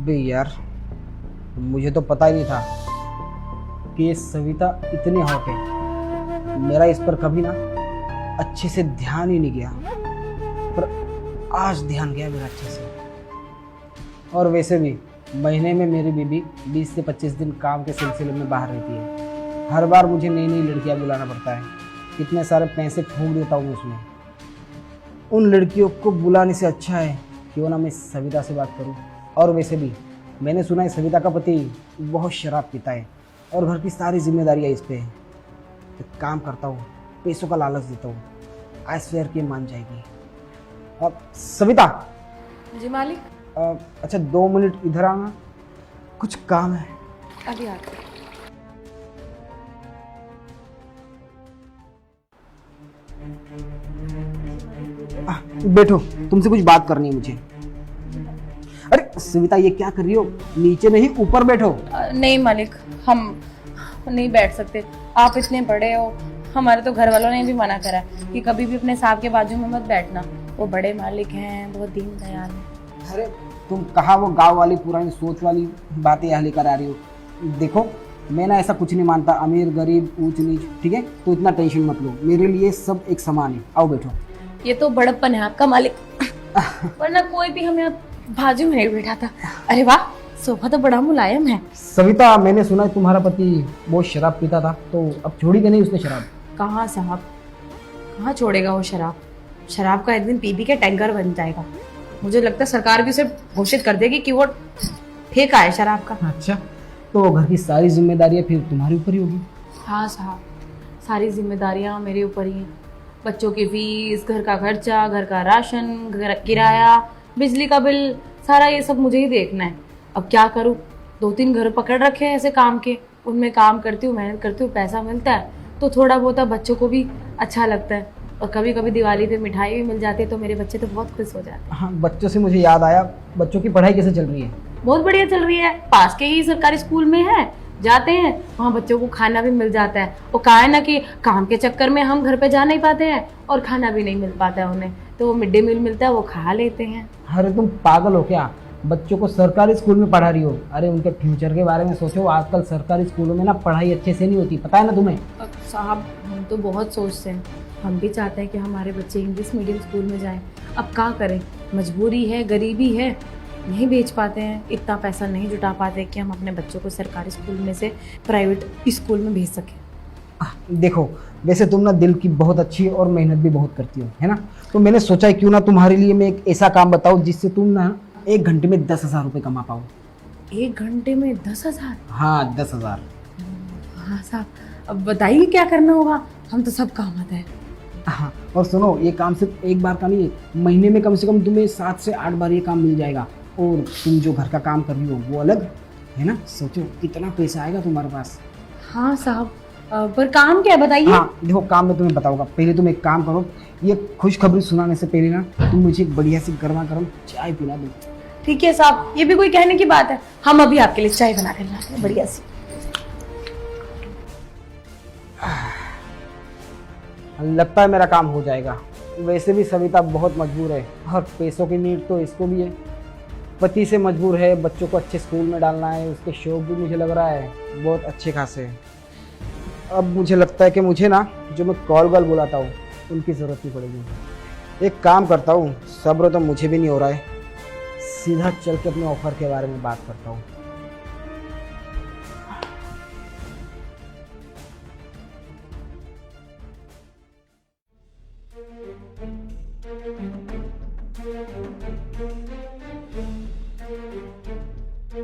अबे यार, मुझे तो पता ही नहीं था कि ये सविता इतनी हॉट है। मेरा इस पर कभी ना अच्छे से ध्यान ही नहीं गया, पर आज ध्यान गया मेरा अच्छे से। और वैसे भी महीने में मेरी बीबी 20 से 25 दिन काम के सिलसिले में बाहर रहती है। हर बार मुझे नई नई लड़कियां बुलाना पड़ता है। कितने सारे पैसे फूंक देता हूँ उसमें। उन लड़कियों को बुलाने से अच्छा है क्यों ना मैं सविता से बात करूँ। और वैसे भी मैंने सुना है सविता का पति बहुत शराब पीता है और घर की सारी जिम्मेदारियाँ इस पे है। एक काम करता हूँ, पैसों का लालच देता हूँ, आई स्वेयर कि मान जाएगी। अब सविता। जी मालिक। अच्छा 2 मिनट इधर आना, कुछ काम है। अभी आते। बैठो, तुमसे कुछ बात करनी है मुझे। अरे सविता, ये क्या कर रही हो? नीचे नहीं ऊपर बैठो। नहीं मालिक, हम नहीं बैठ सकते। आप इतने बड़े हो, हमारे तो घर वालों ने भी मना करा है कि कभी भी अपने साहब के बाजू में मत बैठना। वो बड़े मालिक हैं, बहुत दीन दयाल हैं। अरे तुम कहाँ वो गांव वाली पुरानी सोच वाली बातें यहाँ लेकर आ रही हो। देखो मैं ना ऐसा कुछ नहीं मानता, अमीर गरीब ऊंच नीच, ठीक है? तो इतना टेंशन मत लो, मेरे लिए सब एक समान है। आओ बैठो। ये तो बड़प्पन है आपका मालिक, वरना कोई भी हमें बाजू में नहीं बैठा था। अरे वाह, सोफा तो बड़ा मुलायम है। सविता, मैंने सुना है तुम्हारा पति बहुत शराब पीता था, तो अब छोड़ी कि नहीं उसने शराब? कहाँ साहब, कहाँ छोड़ेगा वो शराब। शराब का एक दिन पी के टैंकर बन जाएगा। मुझे लगता है सरकार भी उसे घोषित कर देगी कि वो ठेका है शराब का। अच्छा, तो घर की सारी जिम्मेदारियां फिर तुम्हारे ऊपर ही होगी? हाँ साहब, सारी जिम्मेदारियां मेरे ऊपर ही हैं। बच्चों की फीस, घर का खर्चा, घर का राशन, घर किराया, बिजली का बिल, सारा ये सब मुझे ही देखना है। अब क्या करूँ, 2-3 घर पकड़ रखे हैं ऐसे काम के, उनमें काम करती हूँ, मेहनत करती हूँ, पैसा मिलता है तो थोड़ा बहुत बच्चों को भी अच्छा लगता है। और कभी कभी दिवाली पे मिठाई भी मिल जाती है तो मेरे बच्चे तो बहुत खुश हो जाते हैं। हाँ, बच्चों से मुझे याद आया, बच्चों की पढ़ाई कैसे चल रही है? बहुत बढ़िया चल रही है। पास के ही सरकारी स्कूल में है, जाते हैं वहाँ बच्चों को खाना भी मिल जाता है। और कहा है ना कि काम के चक्कर में हम घर पे जा नहीं पाते हैं और खाना भी नहीं मिल पाता है उन्हें, तो वो मिड डे मील मिलता है, वो खा लेते हैं। अरे तुम पागल हो क्या? बच्चों को सरकारी स्कूल में पढ़ा रही हो? अरे उनके फ्यूचर के बारे में सोचो। आजकल सरकारी स्कूलों में ना पढ़ाई अच्छे से नहीं होती, पता है ना तुम्हें? साहब हम तो बहुत सोचते हैं, हम भी चाहते हैं कि हमारे बच्चे इंग्लिश मीडियम स्कूल में जाएं। अब क्या करें, मजबूरी है, गरीबी है, नहीं बेच पाते हैं, इतना पैसा नहीं जुटा पाते कि हम अपने बच्चों को सरकारी स्कूल में से प्राइवेट स्कूल में भेज सकें। देखो वैसे तुम ना दिल की बहुत अच्छी और मेहनत भी बहुत करती हो, है ना? तो मैंने सोचा है क्यों ना तुम्हारे लिए मैं एक ऐसा काम बताऊं जिससे तुम ना 1 घंटे में 10,000 रुपये कमा पाओ। 1 घंटे में 10,000? हाँ 10,000। हाँ साहब, अब बताइए क्या करना होगा, हम तो सब काम आता है। हाँ, और सुनो, ये काम सिर्फ एक बार का नहीं है, महीने में कम से कम तुम्हें 7 से 8 बार ये काम मिल जाएगा। और तुम जो घर का काम कर रही हो वो अलग है ना? सोचो कितना पैसा आएगा तुम्हारे पास। हाँ साहब, पर काम क्या है बताइए। हाँ देखो, काम मैं तुम्हें बताऊंगा, पहले तुम एक काम करो, ये खुशखबरी सुनाने से पहले ना तुम मुझे एक बढ़िया सी गर्मा गर्म चाय पिला दो। ठीक है साहब, ये भी कोई कहने की बात है, हम अभी आपके लिए चाय बना कर लाते हैं बढ़िया सी। लगता है मेरा काम हो जाएगा। वैसे भी सविता बहुत मजबूर है और पैसों की नीड तो इसको भी है। पति से मजबूर है, बच्चों को अच्छे स्कूल में डालना है, उसके शौक भी मुझे लग रहा है बहुत अच्छे खासे हैं। अब मुझे लगता है कि मुझे ना जो मैं कॉल बुलाता हूँ उनकी ज़रूरत नहीं पड़ेगी। एक काम करता हूँ, सब्र तो मुझे भी नहीं हो रहा है, सीधा चल के अपने ऑफर के बारे में बात करता हूँ।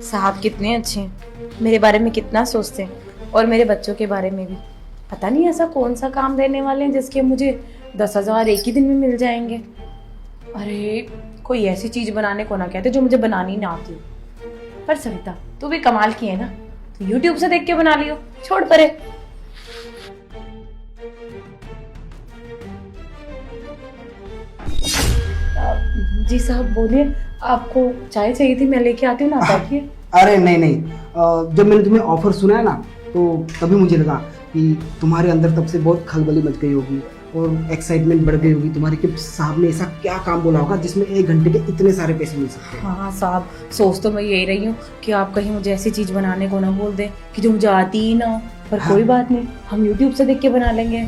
साहब कितने अच्छे हैं, मेरे बारे में कितना सोचते हैं और मेरे बच्चों के बारे में भी। पता नहीं ऐसा कौन सा काम देने वाले हैं जिसके मुझे 10,000 एक ही दिन में मिल जाएंगे। अरे कोई ऐसी चीज बनाने को ना कहते जो मुझे बनानी ना आती हो। पर सविता तू भी कमाल की है ना, तो YouTube से देख के बना लियो, छोड़ परे। जी साहब बोलिए, आपको चाय चाहिए थी, मैं लेके आती हूँ ना, बैठिए। अरे नहीं नहीं, जब मैंने तुम्हें ऑफर सुना है ना तो तभी मुझे लगा कि तुम्हारे अंदर तब से बहुत खलबली मच गई होगी और एक्साइटमेंट बढ़ गई होगी तुम्हारी कि साहब ने ऐसा क्या काम बोला होगा जिसमें 1 घंटे के इतने सारे पैसे मिल सकते हैं। हाँ साहब, सोच तो मैं यही रही हूँ कि आप कहीं मुझे ऐसी चीज बनाने को ना बोल दें कि जो मुझे आती ही ना हो। पर हाँ। कोई बात नहीं, हम YouTube से देख के बना लेंगे।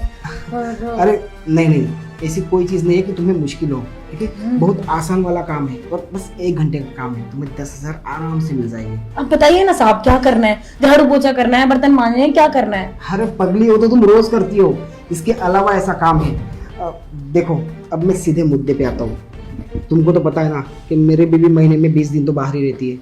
और अरे नहीं, ऐसी कोई चीज़ नहीं है कि तुम्हें मुश्किल हो, ठीक है। बहुत आसान वाला काम है और बस 1 घंटे का काम है, तुम्हें 10,000 आराम से मिल जाएंगे। अब बताइए ना साहब, क्या करना है? झाड़ू पोछा करना है, बर्तन मांजने हैं, क्या करना है? अरे पगली हो तो तुम रोज करती हो, इसके अलावा ऐसा काम है। देखो अब मैं सीधे मुद्दे पे आता हूँ। तुमको तो पता है ना कि मेरी बीवी महीने में 20 दिन तो बाहर ही रहती है।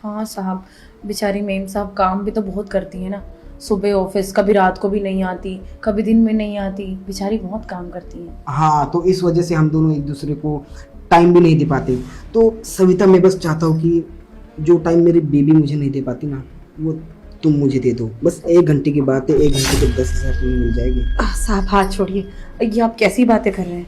हाँ साहब, बेचारी मेम साहब काम भी तो बहुत करती है ना। सुबह ऑफिस, कभी रात को भी नहीं आती, कभी दिन में नहीं आती, बेचारी बहुत काम करती है। हाँ, तो इस वजह से हम दोनों एक दूसरे को टाइम भी नहीं दे पाते। तो सविता, मैं बस चाहता हूँ कि जो टाइम मेरी बीवी मुझे नहीं दे पाती ना, वो तुम मुझे दे दो। बस 1 घंटे की बात है, 1 घंटे के 10,000 तुम्हें मिल जाएगी। साहब हाथ छोड़िए, ये आप कैसी बातें कर रहे हैं?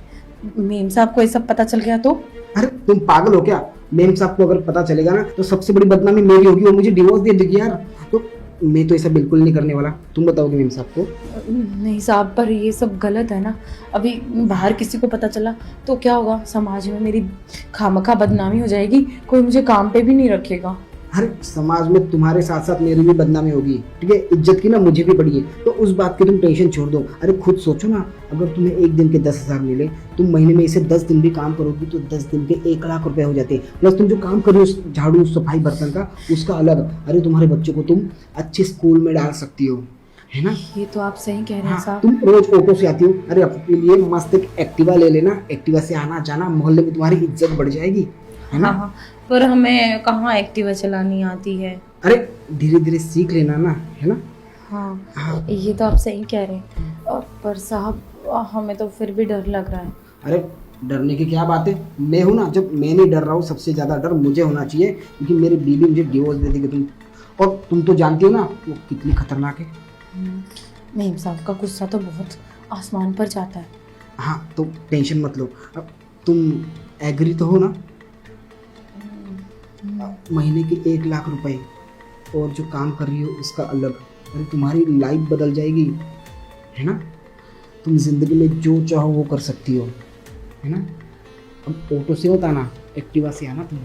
मेम साहब को ये सब पता चल गया तो? अरे तुम पागल हो क्या? मेम साहब को अगर पता चलेगा ना तो सबसे बड़ी बदनामी मेरी होगी, वो मुझे डिवोर्स दे देगी यार। तो मैं तो ऐसा बिल्कुल नहीं करने वाला। तुम बताओगे मेम साहब को? नहीं साहब, पर ये सब गलत है ना। अभी बाहर किसी को पता चला तो क्या होगा? समाज में मेरी खामखा बदनामी हो जाएगी, कोई मुझे काम पे भी नहीं रखेगा। अरे समाज में तुम्हारे साथ साथ मेरी भी बदनामी होगी, ठीक है। इज्जत की ना मुझे भी पड़ी है, तो उस बात की तुम टेंशन छोड़ दो। अरे खुद सोचो ना, अगर तुम्हें 1 दिन के 10,000 मिले, तुम महीने में इसे 10 दिन भी काम करोगी तो 10 दिन के 1 लाख रुपए हो जाते हैं। प्लस तुम जो काम कर रही हो झाड़ू सफाई बर्तन का, उसका अलग। अरे तुम्हारे बच्चों को तुम अच्छे स्कूल में डाल सकती हो, है ना। ये तो आप सही कह रहे हैं हाँ, साहब। तुम रोज ऑटो से आती हो, अरे अपने लिए मस्त एक एक्टिवा ले लेना। एक्टिवा से आना जाना, मोहल्ले में तुम्हारी इज्जत बढ़ जाएगी, है ना। हाँ, पर हमें कहाँ एक्टिवा चलानी आती है। अरे धीरे धीरे सीख लेना ना, है ना। हाँ, ये तो आप सही कह रहे हैं। पर साहब, हमें तो फिर भी डर लग रहा है। अरे डरने की क्या बात है, मैं हूं ना। जब मैं नहीं डर रहा हूँ, सबसे ज्यादा डर मुझे होना चाहिए, क्योंकि मेरी बीवी मुझे डिवोर्स दे देगी। और तुम तो जानती हो ना वो कितनी खतरनाक है। मेम साहब का गुस्सा तो बहुत आसमान पर जाता है। हाँ, तो टेंशन मत लो। अब तुम एग्री तो हो ना? महीने के 1 लाख रुपए और जो काम कर रही हो उसका अलग। अरे तुम्हारी लाइफ बदल जाएगी, है ना। तुम जिंदगी में जो चाहो वो कर सकती हो, है ना। अब ऑटो से मत आना, एक्टिवा से आना तुम।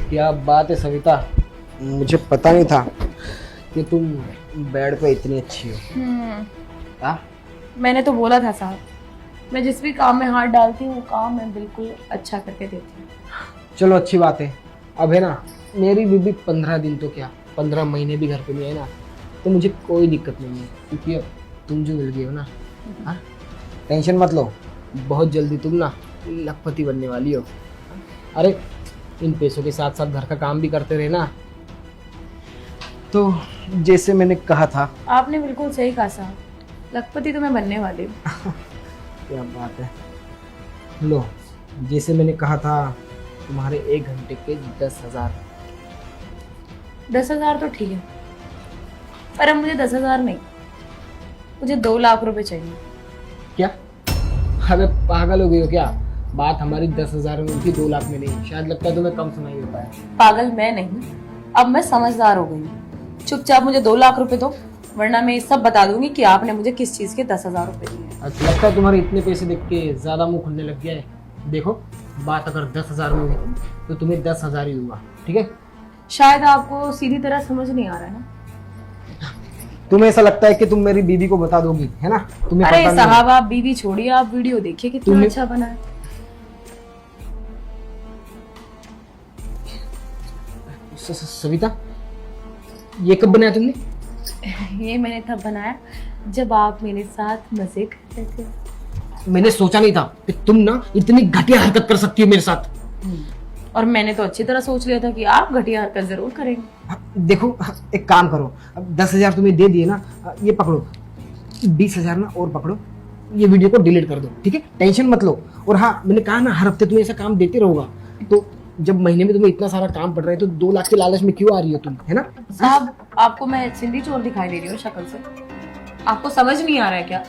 क्या बात है सविता, मुझे पता नहीं था कि तुम बेड पे इतनी अच्छी हो। हाँ? मैंने तो बोला था साहब, मैं जिस भी काम में हाथ डालती हूँ वो काम मैं बिल्कुल अच्छा करके देती हूँ। चलो अच्छी बात है। अब है ना, मेरी बीबी 15 दिन तो क्या 15 महीने भी घर पे नहीं है ना, तो मुझे कोई दिक्कत नहीं है, क्योंकि अब तुम जो मिल गई हो ना। हाँ, टेंशन मत लो, बहुत जल्दी तुम ना लखपति बनने वाली हो। अरे इन पैसों के साथ साथ घर का काम भी करते रहे ना। तो जैसे मैंने कहा था। आपने बिल्कुल सही कहा साहब, लखपति तो मैं बनने वाली हूँ। क्या बात है। लो, जैसे मैंने कहा था, तुम्हारे 1 घंटे के 10,000। 10,000 तो ठीक है, पर अब मुझे 10,000 नहीं, मुझे 2 लाख रुपए चाहिए। क्या? अबे पागल हो गई हो क्या? बात हमारी 10,000 में थी, 2 लाख में नहीं। शायद लगता है तुम्हें कम सुनाई देता है। पागल मैं नहीं, अब मैं समझदार हो गई हूँ। चुपचाप मुझे 2 लाख रुपए दो, वरना मैं ये सब बता दूंगी कि आपने मुझे किस चीज के 10,000 रुपए दिए। अच्छा, लगता है तुम्हारे इतने पैसे देख के ज्यादा मुंह खुलने लग गया है। देखो, बात अगर 10,000 में हुई तो तुम्हें 10,000 ही दूंगा, ठीक है। शायद आपको सीधी तरह समझ नहीं आ रहा है ना। तुम्हें ऐसा लगता है कि तुम मेरी बीवी को बता दोगी, है ना। तुम्हें अरे पता नहीं है। साहब, आप बीवी छोड़िए, आप वीडियो देखिए कितना तुम्हें- अच्छा बना है। सविता, ये कब बनाया तुमने? ये मैंने तब बनाया जब आप मेरे साथ मजे कर रहे थे। मैंने सोचा नहीं था कि तुम ना इतनी घटिया हरकत कर सकती हो मेरे साथ। और मैंने तो अच्छी तरह सोच लिया था कि आप घटिया हरकत जरूर करेंगे। देखो, एक काम करो, अब 10,000 तुम्हें दे दिए ना, ये पकड़ो, 20,000 ना और पकड़ो, ये वीडियो को डिलीट कर दो, ठीक है। टेंशन मत लो। और हाँ, मैंने कहा ना हर हफ्ते तुम्हें ऐसा काम देते रहूंगा, तो जब महीने में तुम्हें इतना सारा काम पड़ रहा है तो 2 लाख के लालच में क्यों आ रही हो तुम, है ना। साहब, आपको मैं सिंधी चोर दिखाई दे रही हूँ शक्ल से? आपको समझ नहीं आ रहा है क्या?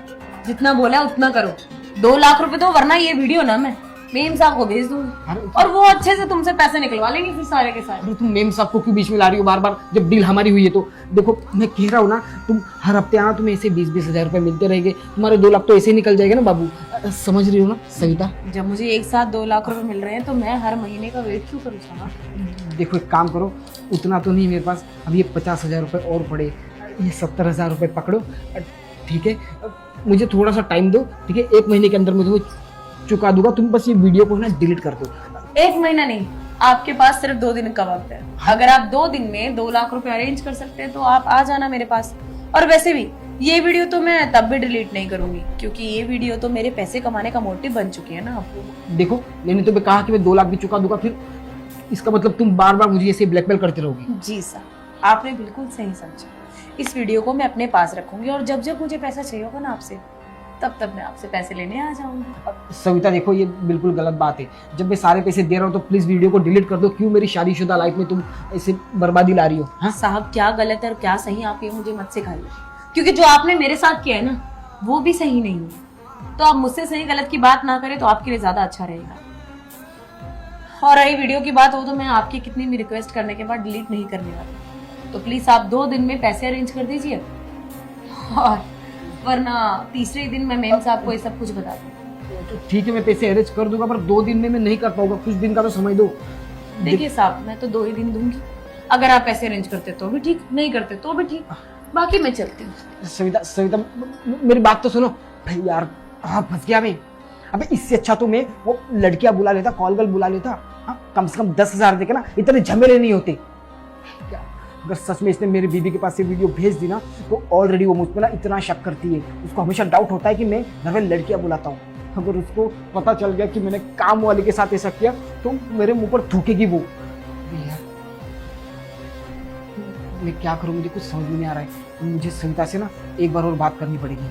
जितना बोला उतना करो। 2 लाख रुपए दो, वरना ये वीडियो ना मैं मेम साहब को भेज दूंगी अरे और वो अच्छे से तुमसे पैसे निकलवा लेंगे फिर सारे के सारे। अरे तुम मेम साहब को क्यों बीच में ला रही हो बार बार, जब डील हमारी हुई है तो। देखो मैं कह रहा हूँ ना, तुम हर हफ्ते आना, तुम्हें ऐसे 20-20 हजार रुपए मिलते रहेंगे, तुम्हारे 2 लाख तो ऐसे ही निकल जाएगा ना बाबू। समझ रही हो ना सविता? जब मुझे एक साथ 2 लाख रुपए मिल रहे हैं तो मैं हर महीने का वेट क्यों करूँ साहब? देखो एक काम करो, उतना तो नहीं मेरे पास, अब ये 50,000 रुपये और पड़े, ये 70,000 रुपये पकड़ो, ठीक है? मुझे थोड़ा सा टाइम दो, ठीक है? 1 महीने के अंदर मैं तुम्हें चुका दूंगा, तुम बस ये वीडियो को ना डिलीट कर दो। 1 महीना नहीं, आपके पास सिर्फ 2 दिन का वक्त है। अगर आप 2 दिन में 2 लाख रुपए अरेंज कर सकते हैं तो आप आ जाना मेरे पास। और वैसे भी ये वीडियो तो मैं तब भी डिलीट नहीं करूंगी, क्योंकि ये वीडियो तो मेरे पैसे कमाने का मोटिव बन चुकी है ना आपको। देखो मैंने तुम्हें कहा कि मैं 2 लाख भी चुका दूंगा, फिर इसका मतलब तुम बार बार मुझे ऐसे ब्लैकमेल करते रहोगे। जी सर, आपने बिल्कुल सही समझा। इस वीडियो को मैं अपने पास रखूंगी और जब जब मुझे पैसा चाहिए होगा ना आपसे, तब तब मैं आपसे पैसे लेने आ जाऊंगी। सविता देखो ये बिल्कुल गलत बात है, जब मैं सारे पैसे दे रहा हूँ तो प्लीज वीडियो को डिलीट कर दो। क्यों मेरी शादीशुदा लाइफ में तुम ऐसे बर्बादी ला रही हो? हाँ साहब, क्या गलत है और क्या सही आप ये मुझे मत सिखाइए, क्योंकि जो आपने मेरे साथ किया है ना वो भी सही नहीं है। तो आप मुझसे सही गलत की बात ना करें तो आपके लिए ज्यादा अच्छा रहेगा। और रही वीडियो की बात हो तो मैं आपकी कितनी भी रिक्वेस्ट करने के बाद डिलीट नहीं करने वाली। तो प्लीज आप 2 दिन में पैसे अरेंज कर दीजिए, और वरना तीसरे दिन मैं मेम साहब को ये सब कुछ बता दूँ। ठीक है मैं पैसे अरेंज कर दूंगा, पर 2 दिन में मैं नहीं कर पाऊंगा, कुछ दिन का तो समय दो। देखिए साहब, मैं तो 2 ही दिन दूंगी। अगर आप पैसे अरेंज करते तो भी ठीक, नहीं करते तो भी ठीक, बाकी मैं चलती हूँ। सविता मेरी बात तो सुनो। भाई यार हाँ फंस गया मैं। अबे इससे अच्छा तो मैं वो लड़कियां बुला लेता, कॉल गर्ल बुला लेता। हाँ कम से कम 10,000 देके ना इतने झमेले नहीं होते। अगर सच में इसने मेरी बीबी के पास से वीडियो भेज दी ना तो ऑलरेडी वो मुझ पर ना इतना शक करती है, उसको हमेशा डाउट होता है कि मैं घर में लड़कियां बुलाता हूँ। अगर उसको पता चल गया कि मैंने काम वाले के साथ ऐसा किया तो मेरे मुंह पर थूकेगी वो। यार मैं क्या करूँ, मुझे कुछ समझ में नहीं आ रहा है। मुझे सविता से ना एक बार और बात करनी पड़ेगी।